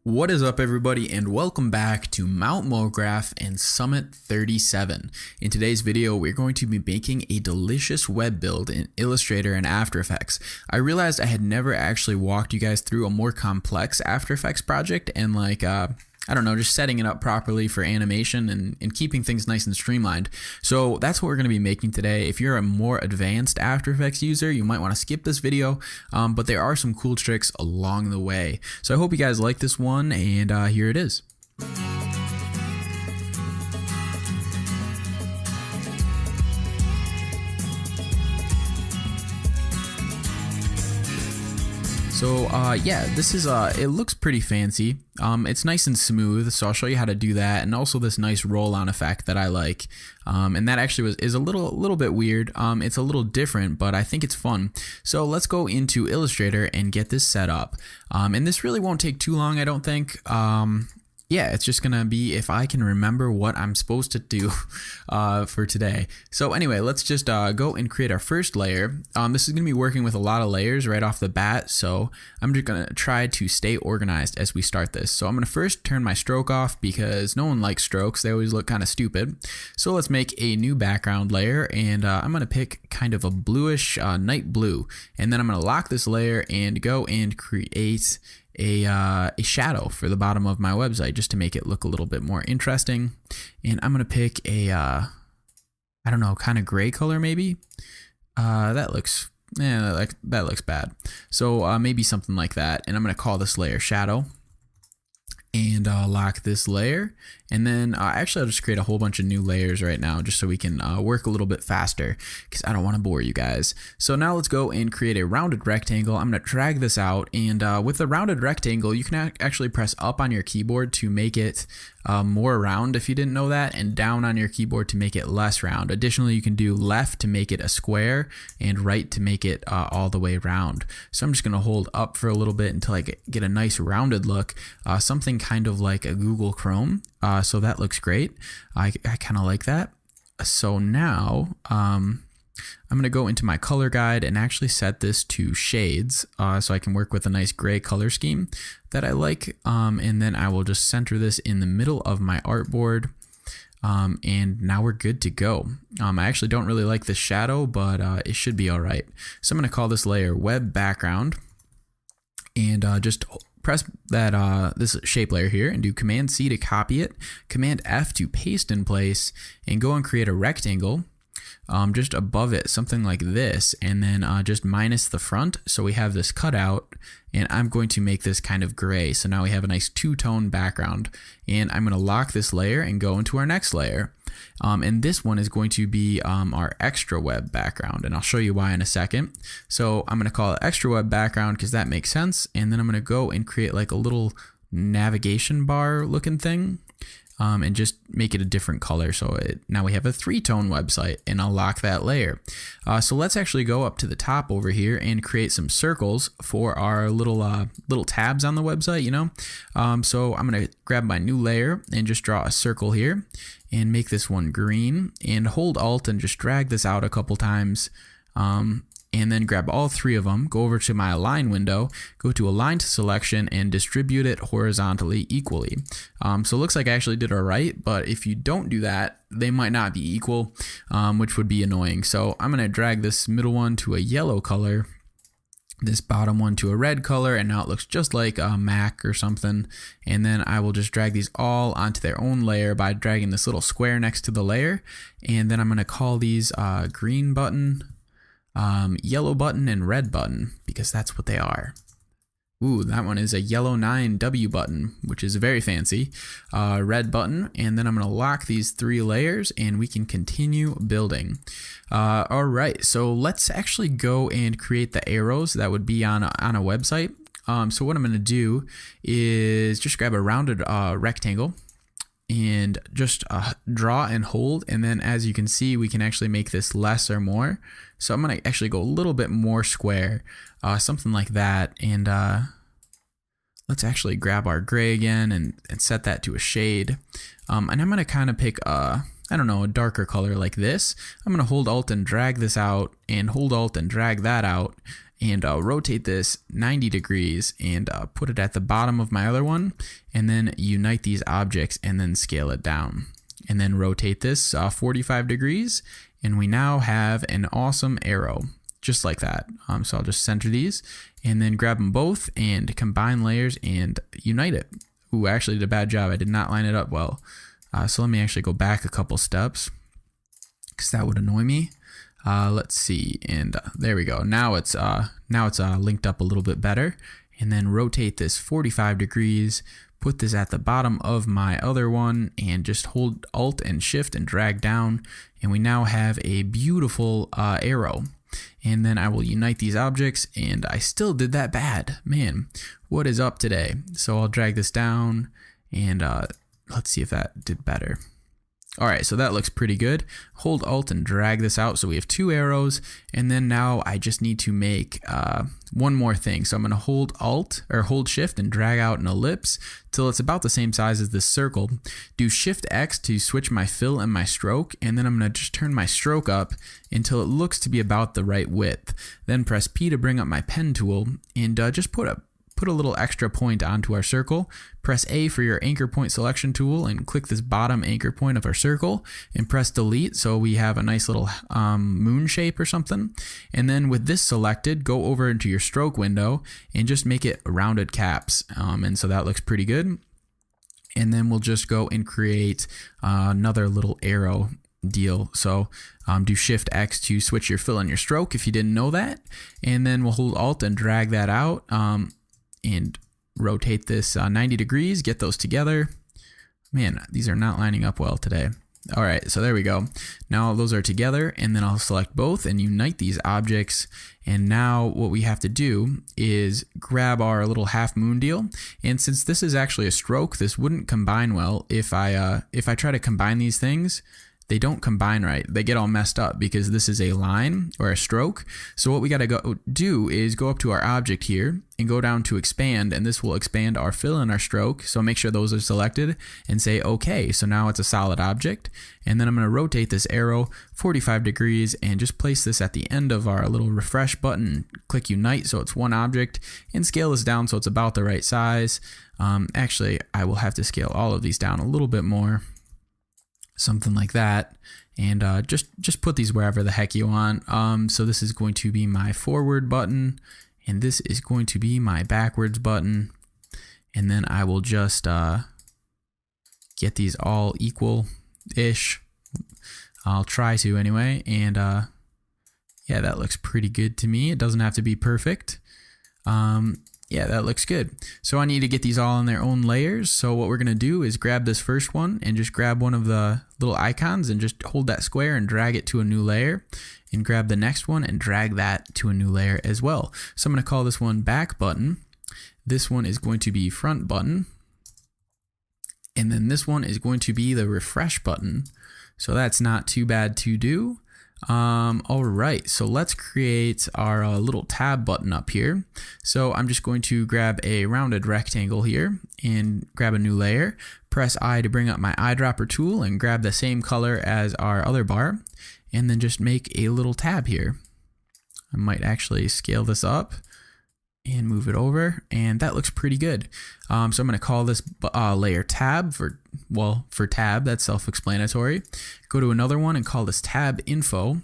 What is up, everybody, and welcome back to Mount MoGraph and Summit 37. In today's video, we're going to be making a delicious web build in Illustrator and After Effects. I realized I had never actually walked you guys through a more complex After Effects project and I don't know, just setting it up properly for animation and keeping things nice and streamlined. So that's what we're going to be making today. If you're a more advanced After Effects user, you might want to skip this video, but there are some cool tricks along the way. So I hope you guys like this one, and here it is. So yeah, this is it looks pretty fancy. It's nice and smooth, so I'll show you how to do that, and also this nice roll-on effect that I like. And that actually is a little bit weird. It's a little different, but I think it's fun. So let's go into Illustrator and get this set up. And this really won't take too long, I don't think. Yeah, it's just gonna be if I can remember what I'm supposed to do for today. So anyway, let's just go and create our first layer. This is gonna be working with a lot of layers right off the bat, so I'm just gonna try to stay organized as we start this. So I'm gonna first turn my stroke off because no one likes strokes. They always look kind of stupid. So let's make a new background layer, and I'm gonna pick kind of a bluish night blue, and then I'm gonna lock this layer and go and create a shadow for the bottom of my website just to make it look a little bit more interesting. And I'm gonna pick a I don't know, kind of gray color maybe. That looks that looks bad. So maybe something like that. And I'm gonna call this layer shadow, and lock this layer. And then actually I'll just create a whole bunch of new layers right now just so we can work a little bit faster because I don't want to bore you guys. So now let's go and create a rounded rectangle. I'm going to drag this out, and with the rounded rectangle you can actually press up on your keyboard to make it more round if you didn't know that, and down on your keyboard to make it less round. Additionally, you can do left to make it a square and right to make it all the way round. So I'm just going to hold up for a little bit until I get a nice rounded look, something kind of like a Google Chrome. So that looks great. I kind of like that. So now I'm going to go into my color guide and actually set this to shades so I can work with a nice gray color scheme that I like. And then I will just center this in the middle of my artboard. And now we're good to go. I actually don't really like this shadow, but it should be all right. So I'm going to call this layer web background, and just press that this shape layer here and do Command C to copy it, Command F to paste in place, and go and create a rectangle just above it, something like this, and then just minus the front so we have this cutout. And I'm going to make this kind of gray, so now we have a nice two-tone background. And I'm going to lock this layer and go into our next layer. And this one is going to be our extra web background, and I'll show you why in a second. So I'm going to call it extra web background because that makes sense. And then I'm going to go and create like a little navigation bar looking thing. And just make it a different color. So now we have a three-tone website, and I'll lock that layer. So let's actually go up to the top over here and create some circles for our little tabs on the website, you know. So I'm going to grab my new layer and just draw a circle here and make this one green, and hold Alt and just drag this out a couple times. And then grab all three of them, go over to my align window, go to align to selection, and distribute it horizontally equally. So it looks like I actually did all right, but if you don't do that, they might not be equal, which would be annoying. So I'm going to drag this middle one to a yellow color, this bottom one to a red color, and now it looks just like a Mac or something. And then I will just drag these all onto their own layer by dragging this little square next to the layer. And then I'm going to call these green button, yellow button, and red button, because that's what they are. Ooh, that one is a yellow 9W button, which is very fancy. Red button, and then I'm going to lock these three layers and we can continue building. All right, so let's actually go and create the arrows that would be on a website. So what I'm going to do is just grab a rounded rectangle and just draw and hold, and then as you can see we can actually make this less or more. So I'm going to actually go a little bit more square, something like that. And let's actually grab our gray again and set that to a shade. And I'm going to kind of pick I don't know, a darker color like this. I'm going to hold Alt and drag this out, and hold Alt and drag that out. and rotate this 90 degrees and put it at the bottom of my other one, and then unite these objects and then scale it down. And then rotate this 45 degrees, and we now have an awesome arrow, just like that. So I'll just center these, and then grab them both and combine layers and unite it. Ooh, actually did a bad job. I did not line it up well. So let me actually go back a couple steps, because that would annoy me. Let's see, and there we go. Now it's linked up a little bit better. And then rotate this 45 degrees, put this at the bottom of my other one, and just hold Alt and Shift and drag down, and we now have a beautiful arrow. And then I will unite these objects, and I still did that bad. Man, what is up today? So I'll drag this down, and let's see if that did better. All right, so that looks pretty good. Hold Alt and drag this out, so we have two arrows, and then now I just need to make one more thing. So I'm going to hold Alt or hold Shift and drag out an ellipse till it's about the same size as this circle. Do Shift X to switch my fill and my stroke, and then I'm going to just turn my stroke up until it looks to be about the right width. Then press P to bring up my pen tool, and just put a little extra point onto our circle. Press A for your anchor point selection tool and click this bottom anchor point of our circle, and press delete so we have a nice little moon shape or something. And then with this selected, go over into your stroke window and just make it rounded caps. And so that looks pretty good. And then we'll just go and create another little arrow deal. So do Shift X to switch your fill and your stroke if you didn't know that. And then we'll hold Alt and drag that out. And rotate this 90 degrees, get those together. Man, these are not lining up well today. All right, so there we go. Now those are together, and then I'll select both and unite these objects. And now what we have to do is grab our little half moon deal. And since this is actually a stroke, this wouldn't combine well. If I try to combine these things, they don't combine right. They get all messed up because this is a line or a stroke. So what we got to go do is go up to our object here and go down to expand, and this will expand our fill and our stroke. So make sure those are selected and say okay. So now it's a solid object. And then I'm going to rotate this arrow 45 degrees and just place this at the end of our little refresh button. Click unite so it's one object, and scale this down so it's about the right size. Actually, I will have to scale all of these down a little bit more. Something like that, and just put these wherever the heck you want. So this is going to be my forward button, and this is going to be my backwards button, and then I will just get these all equal-ish. I'll try to anyway, and yeah, that looks pretty good to me. It doesn't have to be perfect. Yeah, that looks good. So I need to get these all in their own layers. So what we're going to do is grab this first one and just grab one of the little icons and just hold that square and drag it to a new layer, and grab the next one and drag that to a new layer as well. So I'm going to call this one back button. This one is going to be front button. And then this one is going to be the refresh button. So that's not too bad to do. All right, so let's create our little tab button up here. So I'm just going to grab a rounded rectangle here and grab a new layer. Press I to bring up my eyedropper tool and grab the same color as our other bar, and then just make a little tab here. I might actually scale this up and move it over, and that looks pretty good. So I'm going to call this layer tab for tab. That's self-explanatory. Go to another one and call this tab info,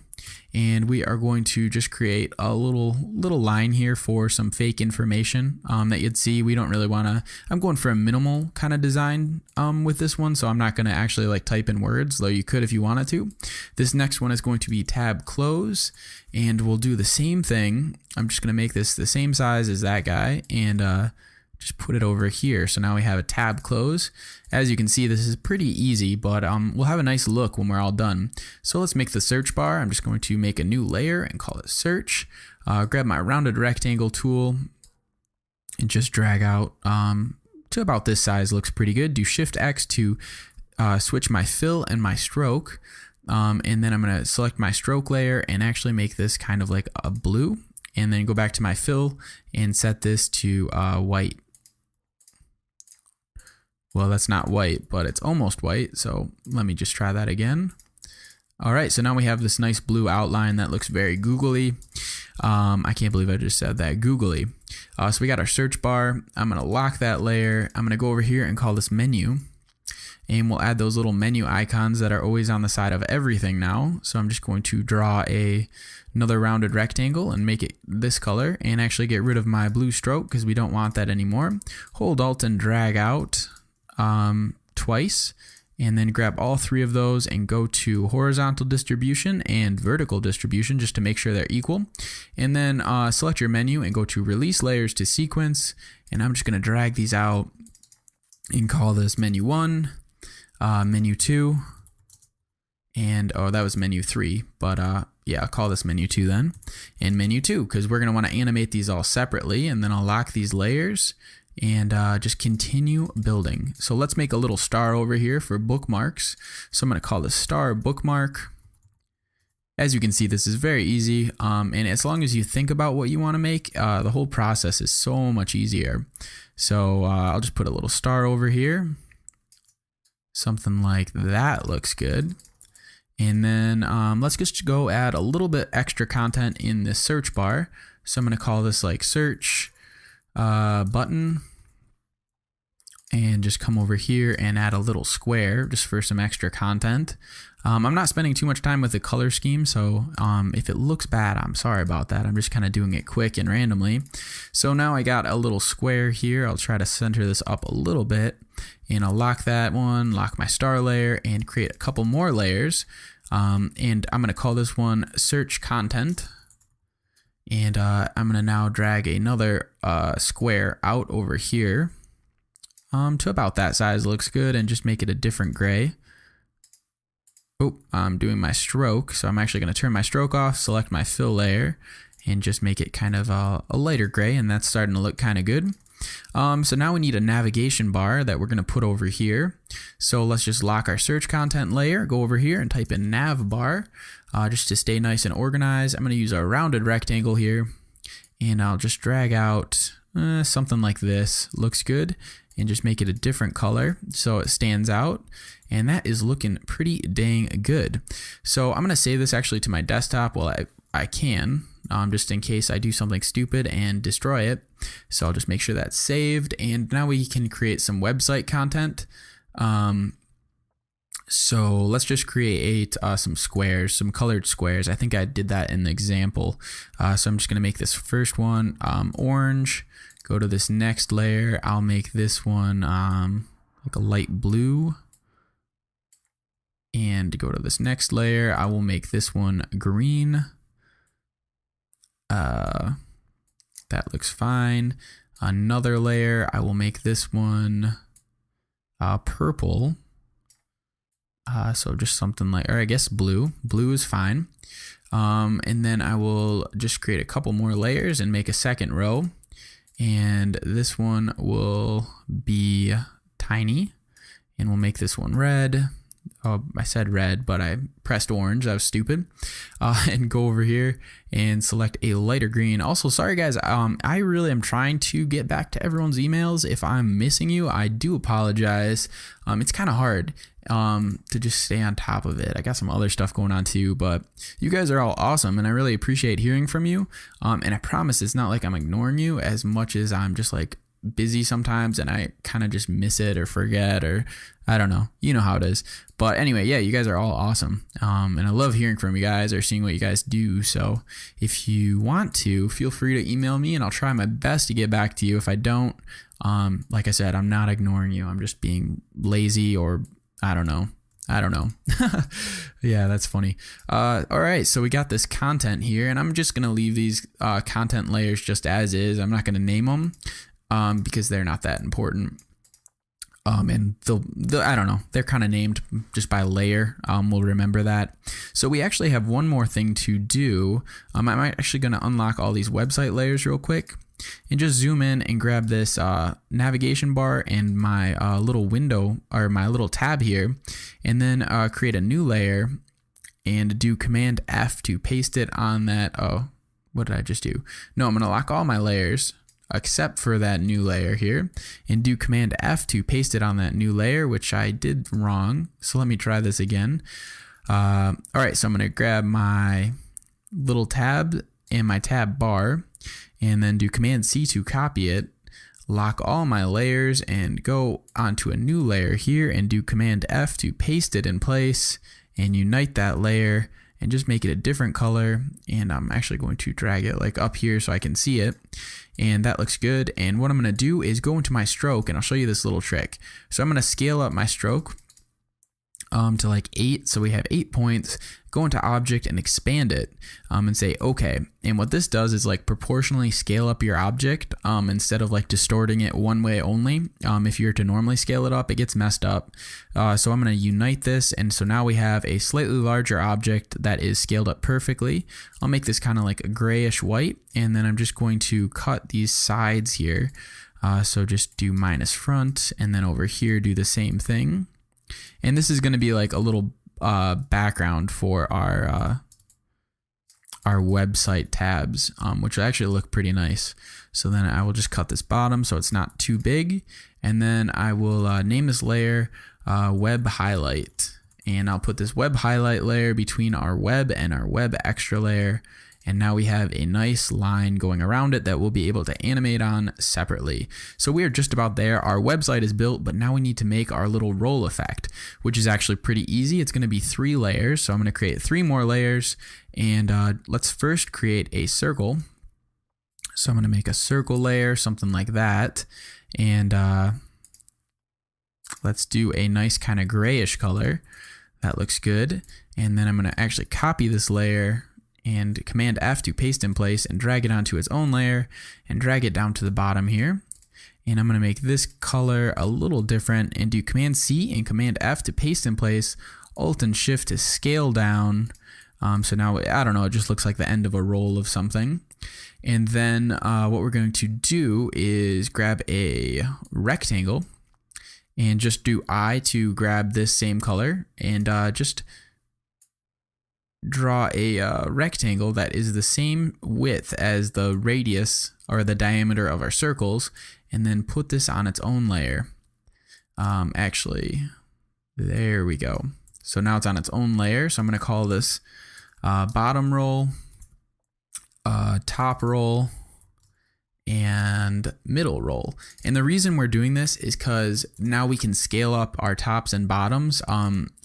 and we are going to just create a little line here for some fake information that you'd see. We don't really want to. I'm going for a minimal kind of design with this one, so I'm not going to actually like type in words, though you could if you wanted to. This next one is going to be tab close, and we'll do the same thing. I'm just going to make this the same size as that guy, and just put it over here. So now we have a tab close. As you can see, this is pretty easy, but we'll have a nice look when we're all done. So let's make the search bar. I'm just going to make a new layer and call it search. Grab my rounded rectangle tool and just drag out to about this size. Looks pretty good. Do Shift X to switch my fill and my stroke. And then I'm going to select my stroke layer and actually make this kind of like a blue. And then go back to my fill and set this to white. Well, that's not white, but it's almost white. So let me just try that again. All right, so now we have this nice blue outline that looks very googly. I can't believe I just said that. Googly. So we got our search bar. I'm going to lock that layer. I'm going to go over here and call this menu. And we'll add those little menu icons that are always on the side of everything now. So I'm just going to draw another rounded rectangle and make it this color and actually get rid of my blue stroke because we don't want that anymore. Hold Alt and drag out twice, and then grab all three of those and go to horizontal distribution and vertical distribution just to make sure they're equal. And then select your menu and go to release layers to sequence. And I'm just going to drag these out and call this menu 1. Menu 2, and that was menu 3, but yeah, I'll call this menu 2 then, and menu 2, because we're going to want to animate these all separately, and then I'll lock these layers and just continue building. So let's make a little star over here for bookmarks. So I'm going to call this star bookmark. As you can see, this is very easy, and as long as you think about what you want to make, the whole process is so much easier. So I'll just put a little star over here. Something like that looks good. And then let's just go add a little bit extra content in this search bar. So I'm going to call this like search button, and just come over here and add a little square just for some extra content. I'm not spending too much time with the color scheme, so if it looks bad, I'm sorry about that. I'm just kind of doing it quick and randomly. So now I got a little square here. I'll try to center this up a little bit, and I'll lock that one, lock my star layer, and create a couple more layers. And I'm going to call this one search content. And I'm going to now drag another square out over here to about that size. Looks good, and just make it a different gray. Oh, I'm doing my stroke, so I'm actually going to turn my stroke off, select my fill layer, and just make it kind of a lighter gray, and that's starting to look kind of good. So now we need a navigation bar that we're going to put over here. So let's just lock our search content layer, go over here and type in nav bar, just to stay nice and organized. I'm going to use a rounded rectangle here, and I'll just drag out something like this. Looks good. And just make it a different color so it stands out, and that is looking pretty dang good. So I'm gonna save this actually to my desktop. Well, I can, just in case I do something stupid and destroy it. So I'll just make sure that's saved, and now we can create some website content. So let's just create some squares, some colored squares. I think I did that in the example. So I'm just gonna make this first one orange. Go to this next layer. I'll make this one like a light blue. And go to this next layer. I will make this one green. That looks fine. Another layer. I will make this one purple. So just something like, or I guess blue. Blue is fine. And then I will just create a couple more layers and make a second row. And this one will be tiny, and we'll make this one red. Oh, I said red, but I pressed orange. That was stupid. And go over here and select a lighter green. Also, sorry guys, I really am trying to get back to everyone's emails. If I'm missing you, I do apologize. It's kind of hard to just stay on top of it. I got some other stuff going on too, but you guys are all awesome, and I really appreciate hearing from you. And I promise it's not like I'm ignoring you as much as I'm just like busy sometimes, and I kind of just miss it or forget, or I don't know. You know how it is. But anyway, yeah, you guys are all awesome. And I love hearing from you guys or seeing what you guys do. So if you want to, feel free to email me, and I'll try my best to get back to you. If I don't, like I said, I'm not ignoring you. I'm just being lazy, or I don't know. Yeah, that's funny. All right, so we got this content here, and I'm just going to leave these content layers just as is. I'm not going to name them because they're not that important. And they'll, I don't know, they're kind of named just by layer. We'll remember that. So we actually have one more thing to do. I'm actually going to unlock all these website layers real quick and just zoom in and grab this navigation bar and my little window, or my little tab here, and then create a new layer and do Command F to paste it on that. Oh, what did I just do? No, I'm going to lock all my layers except for that new layer here, and do Command F to paste it on that new layer, which I did wrong. So let me try this again. All right, so I'm going to grab my little tab and my tab bar, and then do Command C to copy it, lock all my layers and go onto a new layer here and do Command F to paste it in place and unite that layer and just make it a different color. And I'm actually going to drag it like up here so I can see it. And that looks good. And what I'm going to do is go into my stroke, and I'll show you this little trick. So I'm going to scale up my stroke to like 8, so we have 8 points. Go into object and expand it, and say okay. And what this does is like proportionally scale up your object, instead of like distorting it one way only. If you were to normally scale it up, it gets messed up. So I'm going to unite this, and so now we have a slightly larger object that is scaled up perfectly. I'll make this kind of like a grayish white, and then I'm just going to cut these sides here. So just do minus front, and then over here do the same thing. And this is going to be like a little background for our website tabs, which actually look pretty nice. So then I will just cut this bottom so it's not too big, and then I will name this layer web highlight, and I'll put this web highlight layer between our web and our web extra layer. And now we have a nice line going around it that we'll be able to animate on separately. So we are just about there. Our website is built, but now we need to make our little roll effect, which is actually pretty easy. It's going to be 3 layers. So I'm going to create 3 more layers, and let's first create a circle. So I'm going to make a circle layer, something like that. And let's do a nice kind of grayish color. That looks good. And then I'm going to actually copy this layer and Command F to paste in place and drag it onto its own layer and drag it down to the bottom here. And I'm going to make this color a little different and do Command C and Command F to paste in place, Alt and Shift to scale down. So now, I don't know, it just looks like the end of a roll of something. And then what we're going to do is grab a rectangle and just do I to grab this same color, and just draw a rectangle that is the same width as the radius or the diameter of our circles, and then put this on its own layer. Actually, there we go. So now it's on its own layer. So I'm going to call this bottom roll, top roll, and middle roll. And the reason we're doing this is because now we can scale up our tops and bottoms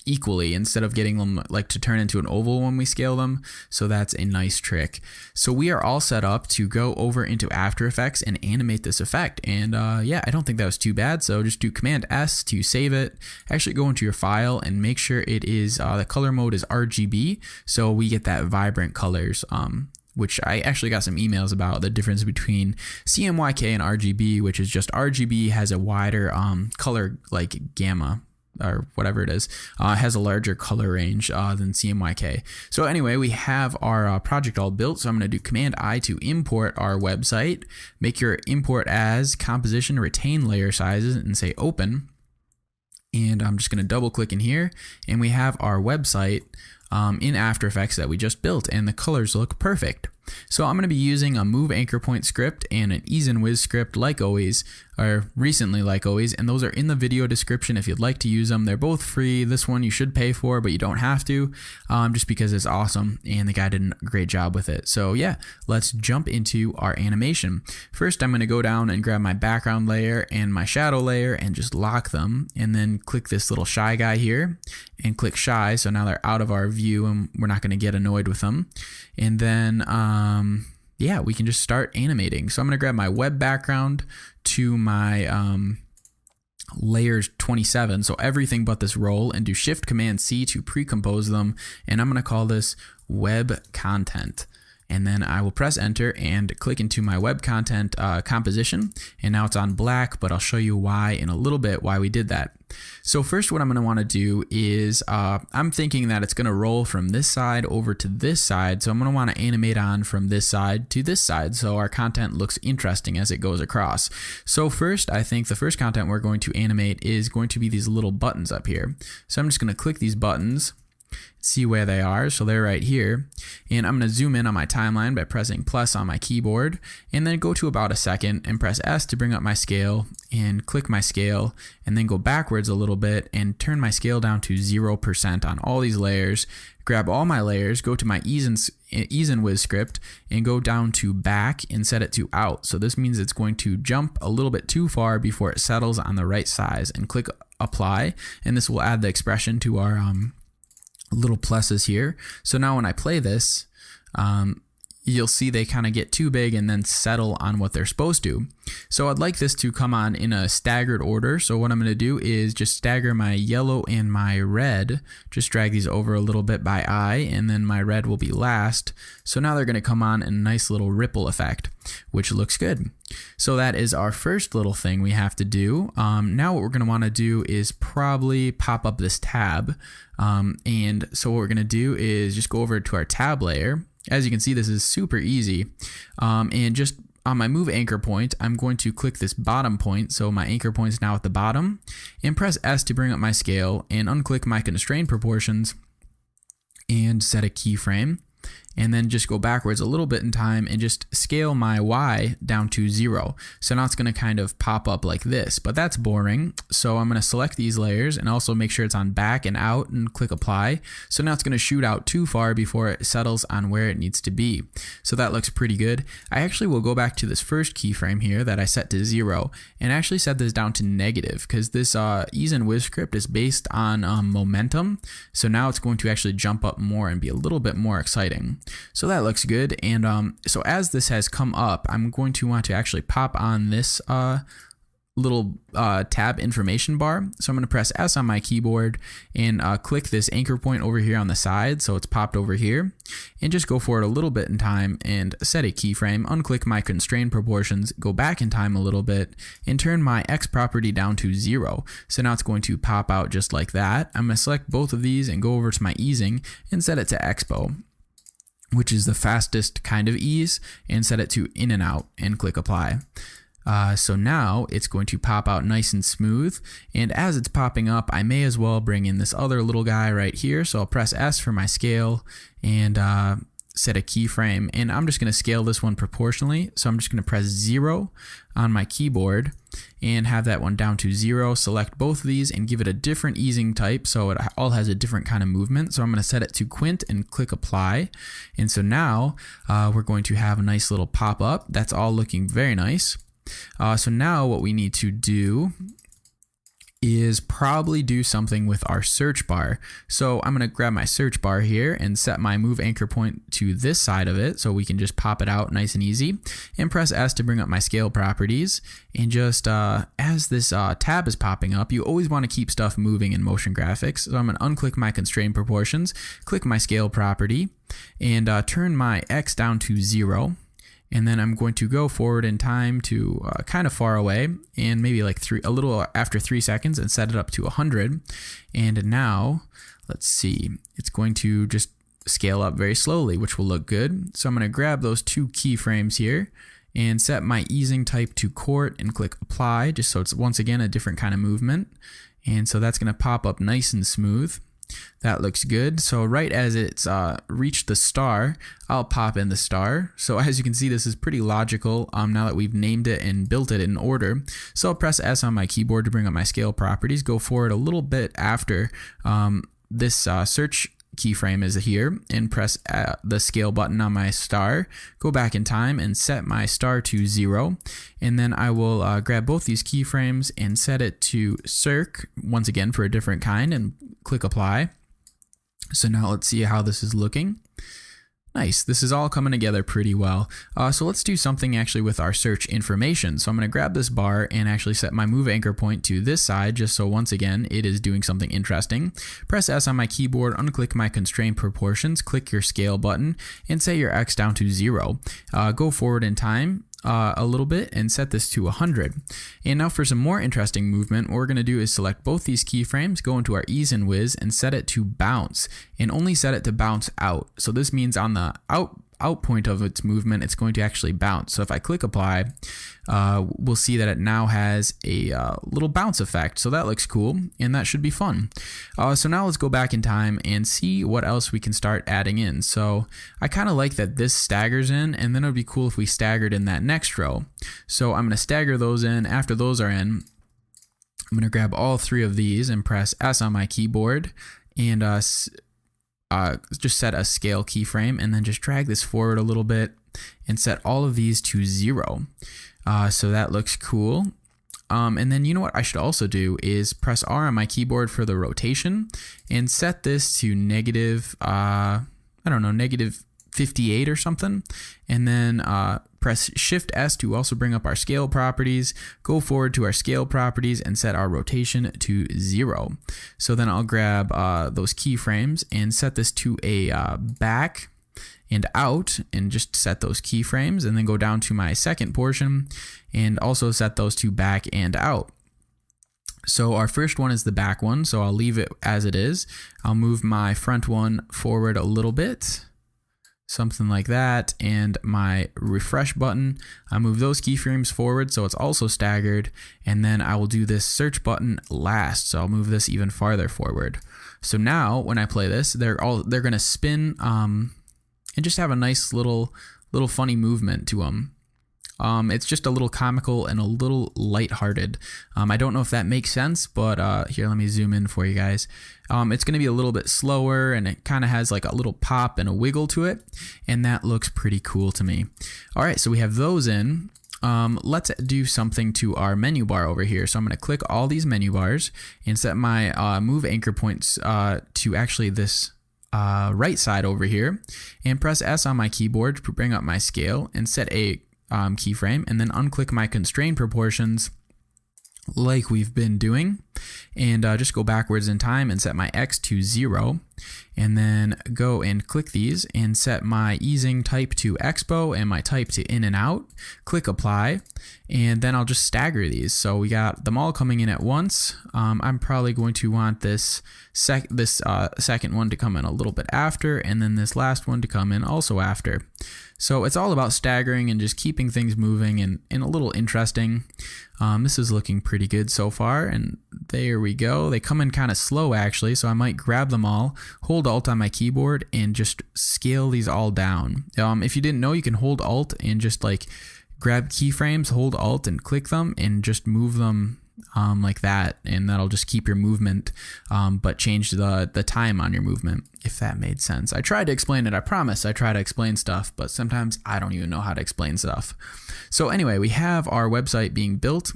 equally instead of getting them like to turn into an oval when we scale them. So that's a nice trick. So we are all set up to go over into After Effects and animate this effect. And yeah, I don't think that was too bad. So just do Command S to save it. Actually go into your file and make sure it is the color mode is RGB, so we get that vibrant colors. Which I actually got some emails about the difference between CMYK and RGB, which is just RGB has a wider color like gamma or whatever it is, has a larger color range than CMYK. So anyway, we have our project all built. So I'm going to do Command I to import our website, make your import as composition, retain layer sizes, and say open. And I'm just going to double click in here, and we have our website in After Effects that we just built, and the colors look perfect. So I'm going to be using a move anchor point script and an ease and whiz script like always, or recently like always, and those are in the video description if you'd like to use them. They're both free. This one you should pay for, but you don't have to, just because it's awesome and the guy did a great job with it. So yeah, let's jump into our animation. First, I'm going to go down and grab my background layer and my shadow layer and just lock them, and then click this little shy guy here and click shy. So now they're out of our view and we're not going to get annoyed with them. And then yeah, we can just start animating. So I'm going to grab my web background to my layers 27, so everything but this roll, and do Shift Command C to pre-compose them, and I'm going to call this web content. And then I will press enter and click into my web content composition, and now it's on black, but I'll show you why in a little bit, why we did that. So first what I'm going to want to do is I'm thinking that it's going to roll from this side over to this side, so I'm going to want to animate on from this side to this side so our content looks interesting as it goes across. So first, I think the first content we're going to animate is going to be these little buttons up here. So I'm just going to click these buttons, see where they are. So they're right here, and I'm going to zoom in on my timeline by pressing plus on my keyboard, and then go to about a second and press S to bring up my scale and click my scale, and then go backwards a little bit and turn my scale down to 0% on all these layers. Grab all my layers, go to my ease ease and whiz script and go down to back and set it to out. So this means it's going to jump a little bit too far before it settles on the right size, and click apply. And this will add the expression to our little pluses here. So now when I play this, you'll see they kind of get too big and then settle on what they're supposed to. So I'd like this to come on in a staggered order. So what I'm going to do is just stagger my yellow and my red, just drag these over a little bit by eye, and then my red will be last. So now they're going to come on in a nice little ripple effect, which looks good. So that is our first little thing we have to do. Now what we're going to want to do is probably pop up this tab. And so what we're going to do is just go over to our tab layer. As you can see, this is super easy. And just on my move anchor point, I'm going to click this bottom point. So my anchor point is now at the bottom, and press S to bring up my scale, and unclick my constrain proportions and set a keyframe. And then just go backwards a little bit in time and just scale my Y down to 0. So now it's going to kind of pop up like this, but that's boring. So I'm going to select these layers and also make sure it's on back and out and click apply. So now it's going to shoot out too far before it settles on where it needs to be. So that looks pretty good. I actually will go back to this first keyframe here that I set to 0 and actually set this down to negative, because this ease and whiz script is based on momentum. So now it's going to actually jump up more and be a little bit more exciting. So that looks good. And so as this has come up, I'm going to want to actually pop on this little tab information bar. So I'm going to press S on my keyboard and click this anchor point over here on the side, so it's popped over here, and just go forward a little bit in time and set a keyframe, unclick my constrained proportions, go back in time a little bit, and turn my X property down to 0. So now it's going to pop out just like that. I'm going to select both of these and go over to my easing and set it to Expo, which is the fastest kind of ease, and set it to in and out and click apply. So now it's going to pop out nice and smooth, and as it's popping up, I may as well bring in this other little guy right here. So I'll press S for my scale and set a keyframe, and I'm just going to scale this one proportionally. So I'm just going to press 0 on my keyboard and have that one down to 0. Select both of these and give it a different easing type, so it all has a different kind of movement. So I'm going to set it to quint and click apply. And so now we're going to have a nice little pop up. That's all looking very nice. So now what we need to do is probably do something with our search bar. So I'm going to grab my search bar here and set my move anchor point to this side of it, so we can just pop it out nice and easy, and press S to bring up my scale properties. And just as this tab is popping up, you always want to keep stuff moving in motion graphics. So I'm going to unclick my constrained proportions, click my scale property, and turn my X down to 0. And then I'm going to go forward in time to kind of far away, and maybe like a little after 3 seconds, and set it up to 100. And now, let's see, it's going to just scale up very slowly, which will look good. So I'm going to grab those 2 keyframes here and set my easing type to court and click apply, just so it's once again a different kind of movement. And so that's going to pop up nice and smooth. That looks good. So right as it's reached the star, I'll pop in the star. So as you can see, this is pretty logical now that we've named it and built it in order. So I'll press S on my keyboard to bring up my scale properties, go forward a little bit after this search keyframe is here, and press the scale button on my star, go back in time and set my star to 0. And then I will grab both these keyframes and set it to circ once again for a different kind, and click apply. So now let's see how this is looking. Nice, this is all coming together pretty well. So let's do something actually with our search information. So I'm going to grab this bar and actually set my move anchor point to this side, just so once again it is doing something interesting. Press S on my keyboard, unclick my constraint proportions, click your scale button, and set your X down to 0. Go forward in time a little bit and set this to 100. And now for some more interesting movement, what we're going to do is select both these keyframes, go into our ease and whiz, and set it to bounce, and only set it to bounce out. So this means on the out point of its movement, it's going to actually bounce. So if I click apply, we'll see that it now has a little bounce effect. So that looks cool, and that should be fun. So now let's go back in time and see what else we can start adding in. So I kind of like that this staggers in, and then it would be cool if we staggered in that next row. So I'm going to stagger those in. After those are in, I'm going to grab all 3 of these and press S on my keyboard, and just set a scale keyframe and then just drag this forward a little bit and set all of these to 0. So that looks cool. And then you know what I should also do is press R on my keyboard for the rotation and set this to negative, negative 58 or something. And then press Shift S to also bring up our scale properties, go forward to our scale properties and set our rotation to 0. So then I'll grab those keyframes and set this to a back and out and just set those keyframes, and then go down to my second portion and also set those to back and out. So our first one is the back one, so I'll leave it as it is. I'll move my front one forward a little bit, something like that, and my refresh button, I move those keyframes forward so it's also staggered, and then I will do this search button last, so I'll move this even farther forward. So now when I play this, they're gonna spin and just have a nice little funny movement to them. It's just a little comical and a little lighthearted. I don't know if that makes sense, but here, let me zoom in for you guys. It's going to be a little bit slower, and it kind of has like a little pop and a wiggle to it, and that looks pretty cool to me. All right, so we have those in. Let's do something to our menu bar over here. So I'm going to click all these menu bars and set my move anchor points to actually this right side over here, and press S on my keyboard to bring up my scale and set a keyframe, and then unclick my constrain proportions like we've been doing, and just go backwards in time and set my X to 0, and then go and click these and set my easing type to expo and my type to in and out. Click apply, and then I'll just stagger these. So we got them all coming in at once. I'm probably going to want this second one to come in a little bit after, and then this last one to come in also after. So it's all about staggering and just keeping things moving and a little interesting. This is looking pretty good so far, and there we go. They come in kind of slow actually, so I might grab them all, hold Alt on my keyboard, and just scale these all down. If you didn't know, you can hold Alt and just like grab keyframes, hold Alt and click them and just move them like that, and that'll just keep your movement, but change the time on your movement, if that made sense. I tried to explain it. I promise I try to explain stuff, but sometimes I don't even know how to explain stuff. So anyway, we have our website being built.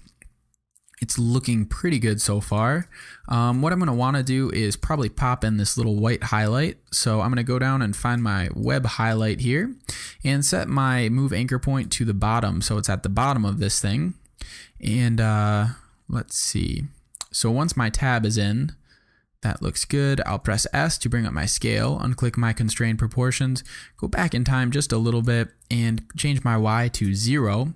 It's looking pretty good so far. What I'm going to want to do is probably pop in this little white highlight. So I'm going to go down and find my web highlight here and set my move anchor point to the bottom, so it's at the bottom of this thing. And let's see. So once my tab is in, that looks good. I'll press S to bring up my scale, unclick my constrained proportions, go back in time just a little bit and change my Y to 0,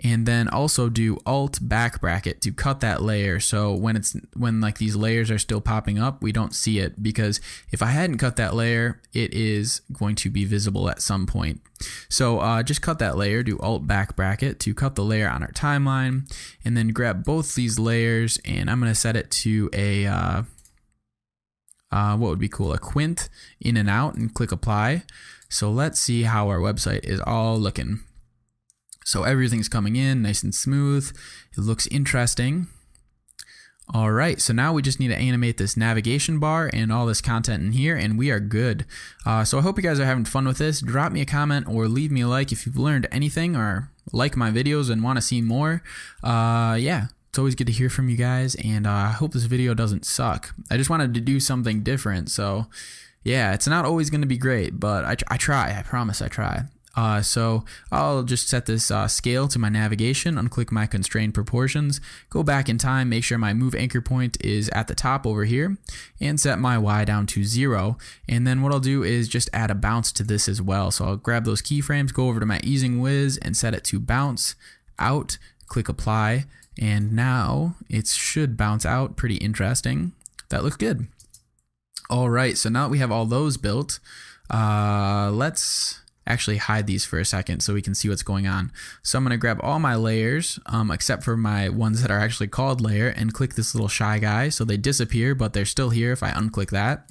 and then also do Alt back bracket to cut that layer. So when like these layers are still popping up, we don't see it, because if I hadn't cut that layer, it is going to be visible at some point. So just cut that layer, do Alt back bracket to cut the layer on our timeline, and then grab both these layers, and I'm going to set it to a what would be cool, a quint in and out, and click apply. So let's see how our website is all looking. So everything's coming in nice and smooth. It looks interesting. All right, so now we just need to animate this navigation bar and all this content in here, and we are good. So I hope you guys are having fun with this. Drop me a comment or leave me a like if you've learned anything or like my videos and want to see more. Yeah. It's always good to hear from you guys, and I hope this video doesn't suck. I just wanted to do something different, so yeah, it's not always going to be great, but I try. I promise I try. So I'll just set this scale to my navigation, unclick my constrained proportions, go back in time, make sure my move anchor point is at the top over here, and set my Y down to 0. And then what I'll do is just add a bounce to this as well. So I'll grab those keyframes, go over to my easing whiz, and set it to bounce out, click apply. And now it should bounce out. Pretty interesting. That looks good. All right, so now that we have all those built, let's actually hide these for a second so we can see what's going on. So I'm going to grab all my layers, except for my ones that are actually called layer, and click this little shy guy so they disappear, but they're still here if I unclick that.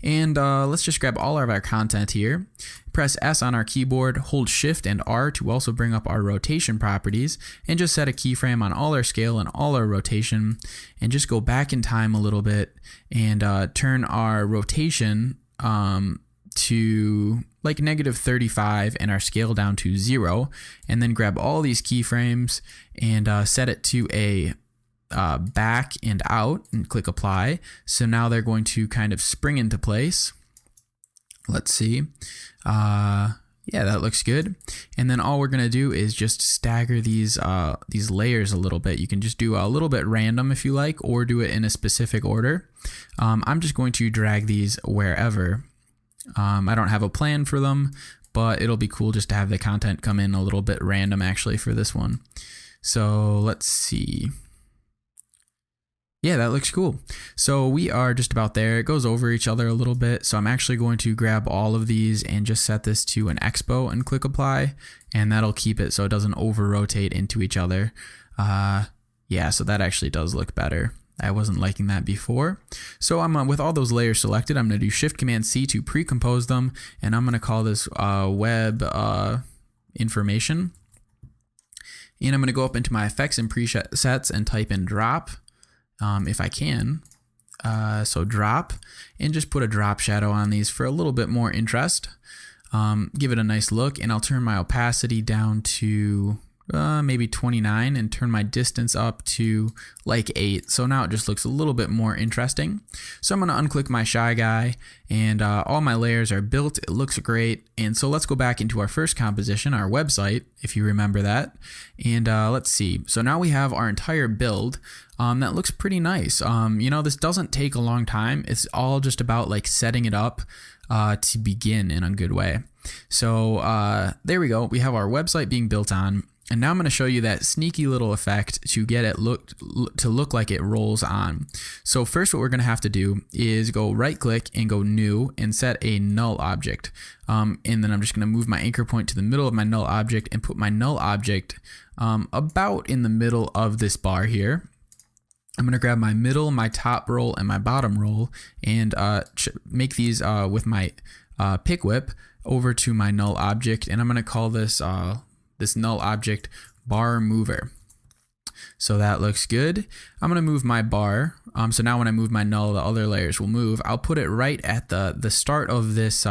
And let's just grab all of our content here. Press S on our keyboard, hold Shift and R to also bring up our rotation properties, and just set a keyframe on all our scale and all our rotation, and just go back in time a little bit and turn our rotation to like -35 and our scale down to 0, and then grab all these keyframes and set it to a back and out and click apply. So now they're going to kind of spring into place. Let's see. Yeah, that looks good. And then all we're gonna do is just stagger these layers a little bit. You can just do a little bit random if you like, or do it in a specific order. I'm just going to drag these wherever. I don't have a plan for them, but it'll be cool just to have the content come in a little bit random actually for this one. So let's see. Yeah, that looks cool. So we are just about there. It goes over each other a little bit. So I'm actually going to grab all of these and just set this to an expo and click apply. And that'll keep it so it doesn't over rotate into each other. Yeah, so that actually does look better. I wasn't liking that before. So I'm with all those layers selected, I'm going to do Shift-Command-C to pre-compose them. And I'm going to call this web information. And I'm going to go up into my effects and presets and type in drop. If I can. So drop, and just put a drop shadow on these for a little bit more interest. Give it a nice look, and I'll turn my opacity down to maybe 29 and turn my distance up to like 8. So now it just looks a little bit more interesting. So I'm going to unclick my shy guy, and all my layers are built. It looks great. And so let's go back into our first composition, our website, if you remember that. And let's see. So now we have our entire build. That looks pretty nice. You know, this doesn't take a long time. It's all just about like setting it up to begin in a good way. So there we go. We have our website being built on. And now I'm going to show you that sneaky little effect to get it to look like it rolls on. So first what we're going to have to do is go right click and go new and set a null object. And then I'm just going to move my anchor point to the middle of my null object and put my null object about in the middle of this bar here. I'm going to grab my middle, my top roll, and my bottom roll and make these with my pick whip over to my null object. And I'm going to call this this null object bar mover. So that looks good. I'm going to move my bar. So now when I move my null, the other layers will move. I'll put it right at the start of this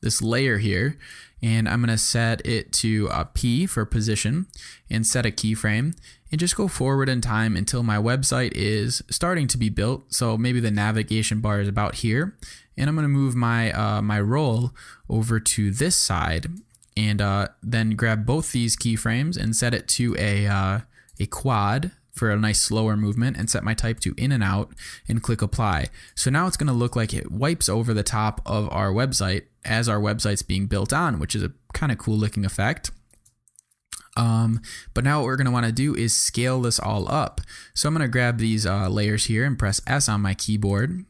this layer here. And I'm going to set it to P for position and set a keyframe and just go forward in time until my website is starting to be built. So maybe the navigation bar is about here. And I'm going to move my my roll over to this side and then grab both these keyframes and set it to a quad for a nice slower movement and set my type to in and out and click apply. So now it's going to look like it wipes over the top of our website as our website's being built on, which is a kind of cool looking effect. But now what we're going to want to do is scale this all up. So I'm going to grab these layers here and press S on my keyboard.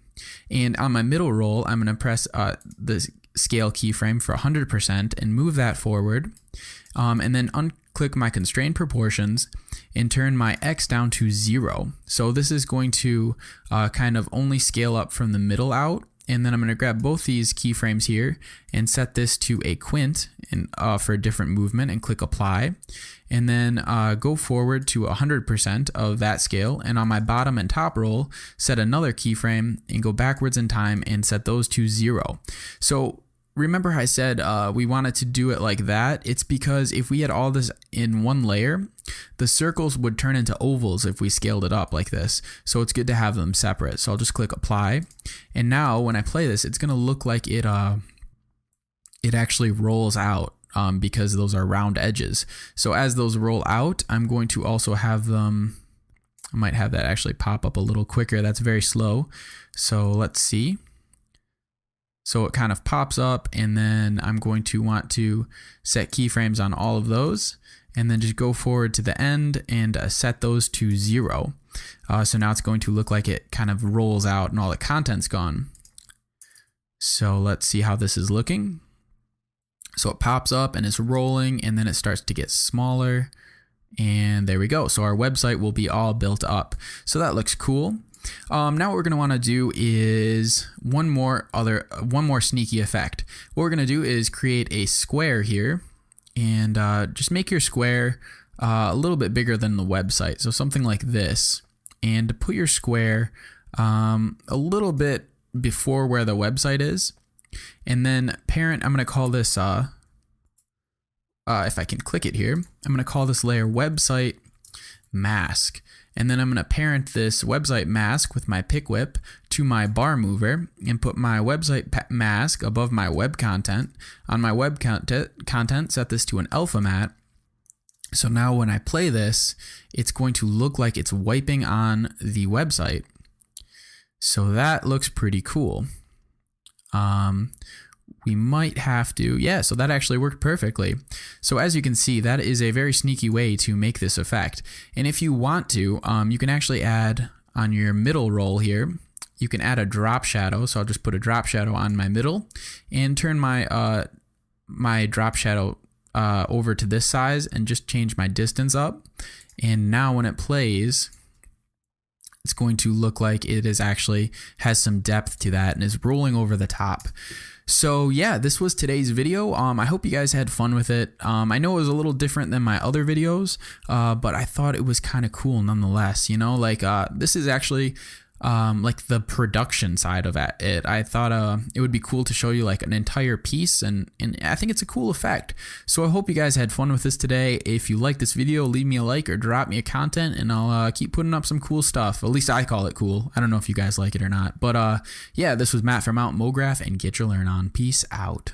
And on my middle roll, I'm going to press the scale keyframe for 100% and move that forward. And then unclick my constrained proportions and turn my X down to 0. So this is going to kind of only scale up from the middle out. And then I'm going to grab both these keyframes here and set this to a quint and, for a different movement and click apply. And then go forward to 100% of that scale. And on my bottom and top roll, set another keyframe and go backwards in time and set those to 0. So remember I said we wanted to do it like that? It's because if we had all this in one layer, the circles would turn into ovals if we scaled it up like this. So it's good to have them separate. So I'll just click apply. And now when I play this, it's going to look like it actually rolls out because those are round edges. So as those roll out, I'm going to also have them, I might have that actually pop up a little quicker. That's very slow. So let's see. So it kind of pops up, and then I'm going to want to set keyframes on all of those and then just go forward to the end and set those to 0. So now it's going to look like it kind of rolls out and all the content's gone. So let's see how this is looking. So it pops up and it's rolling, and then it starts to get smaller. And there we go. So our website will be all built up. So that looks cool. Now what we're going to want to do is one more sneaky effect. What we're going to do is create a square here and just make your square a little bit bigger than the website. So something like this, and put your square a little bit before where the website is, And then parent, I'm going to call this, if I can click it here, I'm going to call this layer website mask. And then I'm going to parent this website mask with my pick whip to my bar mover and put my website mask above my web content. On my web content, set this to an alpha matte. So now when I play this, it's going to look like it's wiping on the website. So that looks pretty cool. We might have to, yeah, so that actually worked perfectly. So as you can see, that is a very sneaky way to make this effect. And if you want to, you can actually add on your middle roll here, you can add a drop shadow. So I'll just put a drop shadow on my middle and turn my, my drop shadow over to this size and just change my distance up. And now when it plays, it's going to look like it is actually has some depth to that and is rolling over the top. So yeah, this was today's video. I hope you guys had fun with it. I know it was a little different than my other videos, but I thought it was kind of cool nonetheless. You know, like this is actually like the production side of it. I thought it would be cool to show you like an entire piece, and I think it's a cool effect. So I hope you guys had fun with this today. If you like this video, leave me a like or drop me a comment, and I'll keep putting up some cool stuff. At least I call it cool. I don't know if you guys like it or not. But yeah, this was Matt from Mount MoGraph, and get your learn on. Peace out.